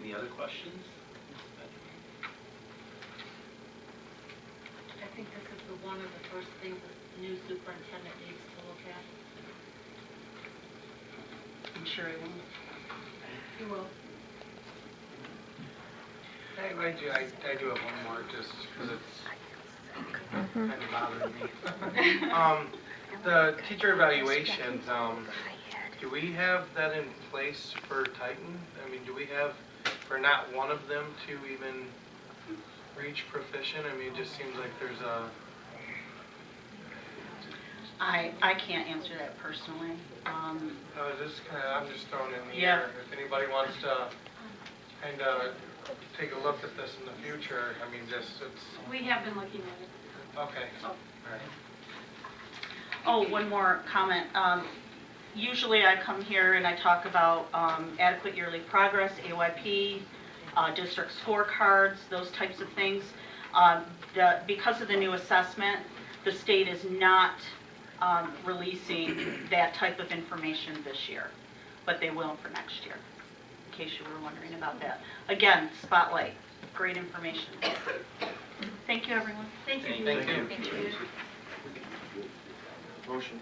Any other questions? I think this is one of the first things the new superintendent needs to look at. I'm sure he will. He will. I do have one more just because it's kind of bothering me. The teacher evaluations, do we have that in place for Titan? I mean, do we have for not one of them to even reach proficient? I mean, it just seems like there's a... I can't answer that personally. I'm just throwing it in the Yeah. air. If anybody wants to kind of take a look at this in the future, I mean, just, it's... We have been looking at it. Okay. Oh. All right. Oh, one more comment. Usually I come here and I talk about adequate yearly progress, AYP, district scorecards, those types of things. Because of the new assessment, the state is not releasing that type of information this year, but they will for next year, in case you were wondering about that. Again, Spotlight, great information. Thank you, everyone. Thank you. Thank you. Thank you. Motion.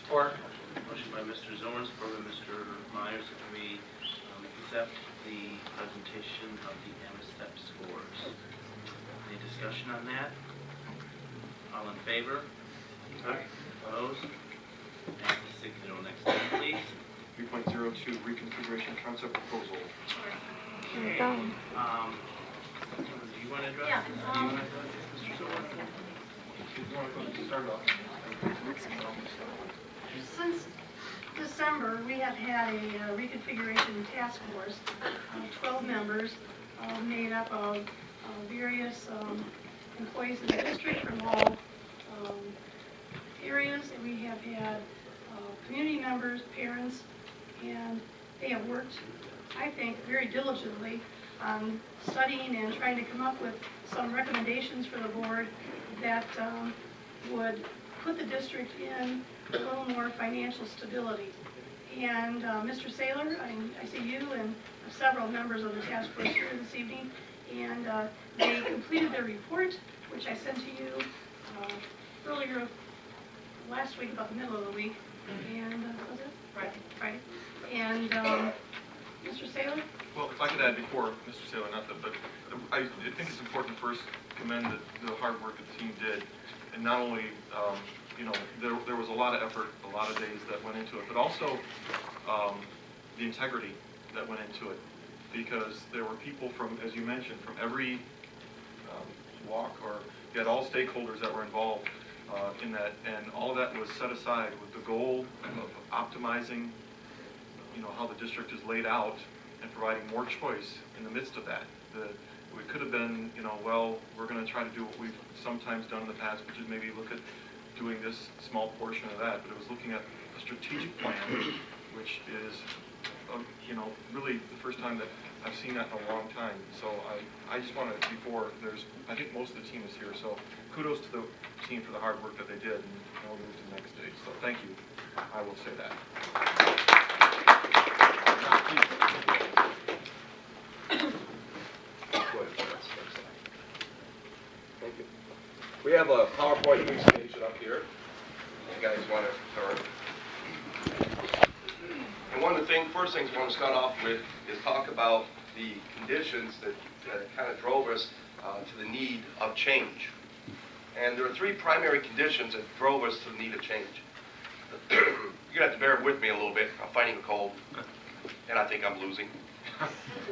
Support. Motion by Mr. Zorn, support by Mr. Myers, that we accept the presentation of the MSTEP scores. Any discussion on that? All in favor? Aye. Opposed? Passes 6-0. Next item, please. 3.02 Reconfiguration Concept Proposal. Okay. Do you want to address? Yeah, Do you want to address this, Mr. Zorn? You want to go to start off? Since December, we have had a reconfiguration task force of 12 members made up of various employees in the district from all areas. And we have had community members, parents, and they have worked, I think, very diligently on studying and trying to come up with some recommendations for the board that would put the district in a little more financial stability. And Mr. Saylor, I see you and several members of the task force here this evening, and they completed their report, which I sent to you earlier last week, about the middle of the week, and was it? Friday. And Mr. Saylor? Well, if I could add before, Mr. Saylor, not that, but I think it's important to first commend the hard work that the team did. And not only, you know, there was a lot of effort, a lot of days that went into it, but also the integrity that went into it. Because there were people from, as you mentioned, from every walk, or you had all stakeholders that were involved in that, and all of that was set aside with the goal of optimizing, you know, how the district is laid out and providing more choice in the midst of that. We could have been, you know, well, we're going to try to do what we've sometimes done in the past, which is maybe look at doing this small portion of that, but it was looking at a strategic plan, which is, you know, really the first time that I've seen that in a long time. So I just want to, I think most of the team is here, so kudos to the team for the hard work that they did, and we'll move to the next stage. So thank you. I will say that. Thank you. We have a PowerPoint presentation up here. You guys want to start? And one of the first things I want to start off with is talk about the conditions that kind of drove us to the need of change. And there are three primary conditions that drove us to the need of change. You're going to have to bear with me a little bit. I'm fighting a cold, and I think I'm losing.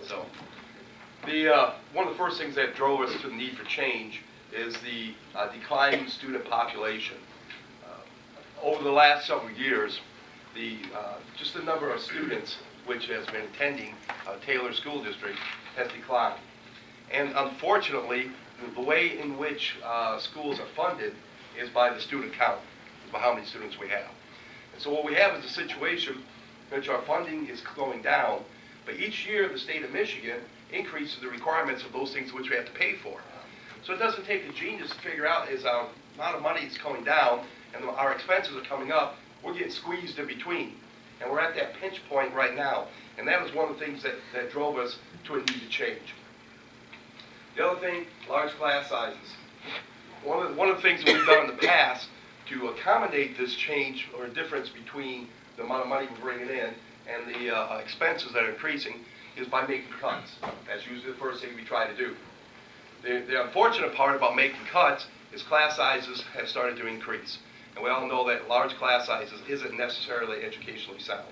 So, one of the first things that drove us to the need for change is the declining student population. Over the last several years, just the number of students which has been attending Taylor School District has declined. And unfortunately, the way in which schools are funded is by the student count, by how many students we have. And so what we have is a situation in which our funding is going down, but each year the state of Michigan increases the requirements of those things which we have to pay for. So it doesn't take a genius to figure out is our amount of money is coming down and our expenses are coming up, we're getting squeezed in between. And we're at that pinch point right now. And that was one of the things that drove us to a need to change. The other thing, large class sizes. One of the things that we've done in the past to accommodate this change or difference between the amount of money we're bringing in and the expenses that are increasing is by making cuts. That's usually the first thing we try to do. The unfortunate part about making cuts is class sizes have started to increase. And we all know that large class sizes isn't necessarily educationally sound.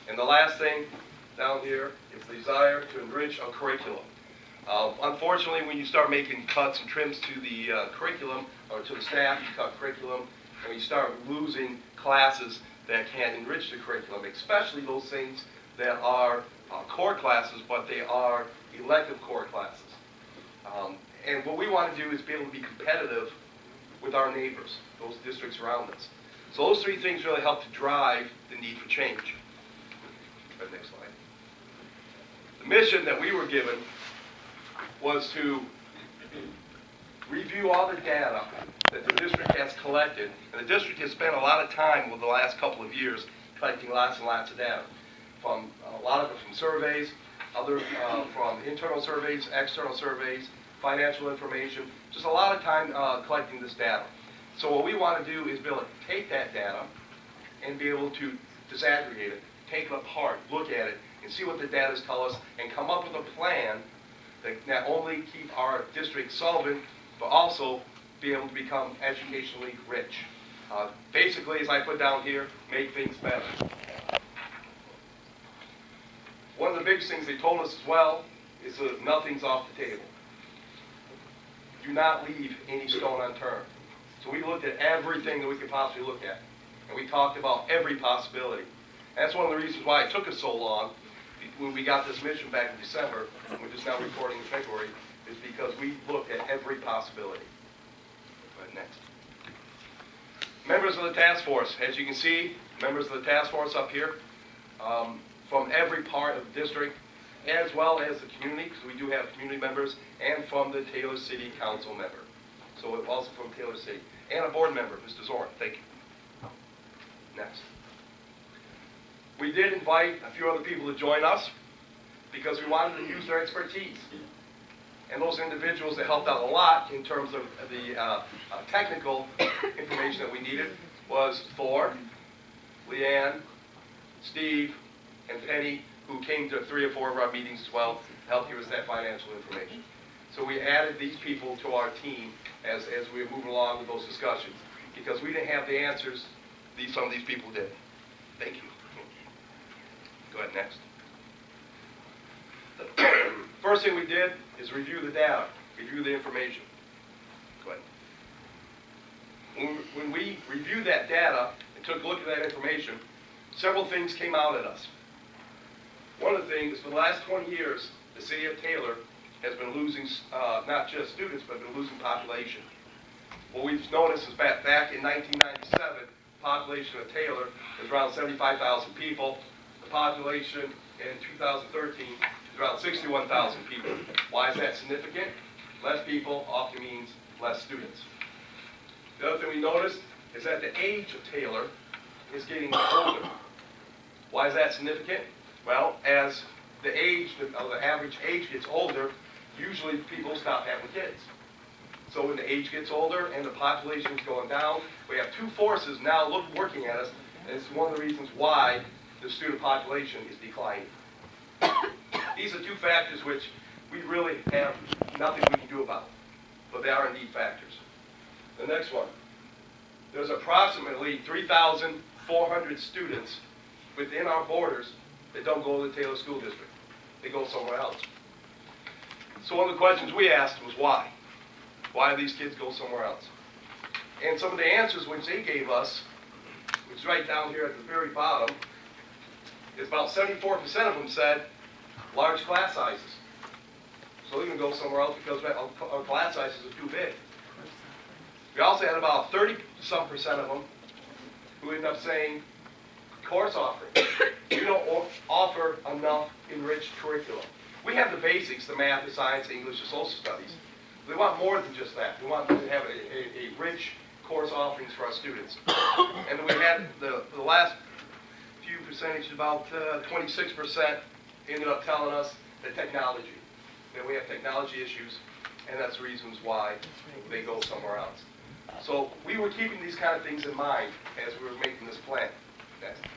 And the last thing down here is the desire to enrich our curriculum. Unfortunately, when you start making cuts and trims to the curriculum or to the staff, you cut curriculum, and you start losing classes that can enrich the curriculum, especially those things that are core classes, but they are elective core classes. And what we want to do is be able to be competitive with our neighbors, those districts around us. So those three things really help to drive the need for change. Next slide. The mission that we were given was to review all the data that the district has collected. And the district has spent a lot of time over the last couple of years collecting lots and lots of data. From a lot of it from surveys, other from internal surveys, external surveys, financial information, just a lot of time collecting this data. So what we want to do is be able to take that data and be able to disaggregate it, take it apart, look at it, and see what the data tell us, and come up with a plan that not only keep our district solvent, but also be able to become educationally rich. Basically, as I put down here, make things better. One of the biggest things they told us as well is that nothing's off the table. Do not leave any stone unturned. So we looked at everything that we could possibly look at, and we talked about every possibility. And that's one of the reasons why it took us so long when we got this mission back in December, and we're just now recording in February, is because we looked at every possibility. Go ahead, next. Members of the task force. As you can see, members of the task force up here, from every part of the district, as well as the community, because we do have community members, and from the Taylor City Council member. So also from Taylor City. And a board member, Mr. Zorn. Thank you. Next. We did invite a few other people to join us because we wanted to use their expertise. And those individuals that helped out a lot in terms of the technical information that we needed was Thor, Leanne, Steve, and Penny, who came to 3 or 4 of our meetings as well to help give us that financial information. So we added these people to our team as we were moving along with those discussions, because we didn't have the answers, some of these people did. Thank you. Go ahead, next. First thing we did is review the data, review the information. Go ahead. When we reviewed that data and took a look at that information, several things came out at us. One of the things, for the last 20 years, the city of Taylor has been losing not just students, but been losing population. What we've noticed is back in 1997, the population of Taylor is around 75,000 people. The population in 2013 is around 61,000 people. Why is that significant? Less people often means less students. The other thing we noticed is that the age of Taylor is getting older. Why is that significant? Well, as the average age gets older, usually people stop having kids. So when the age gets older and the population is going down, we have two forces now working at us, and it's one of the reasons why the student population is declining. These are two factors which we really have nothing we can do about, but they are indeed factors. The next one. There's approximately 3,400 students within our borders that don't go to the Taylor School District. They go somewhere else. So one of the questions we asked was why? Why do these kids go somewhere else? And some of the answers which they gave us, which is right down here at the very bottom, is about 74% of them said large class sizes. So they're going to go somewhere else because our class sizes are too big. We also had about 30-some% of them who ended up saying course offering. We don't offer enough enriched curriculum. We have the basics, the math, the science, the English, the social studies. We want more than just that. We want to have a rich course offerings for our students. And we had the last few percentage, about 26%, ended up telling us the technology. That we have technology issues, and that's reasons why they go somewhere else. So we were keeping these kind of things in mind as we were making this plan. Next.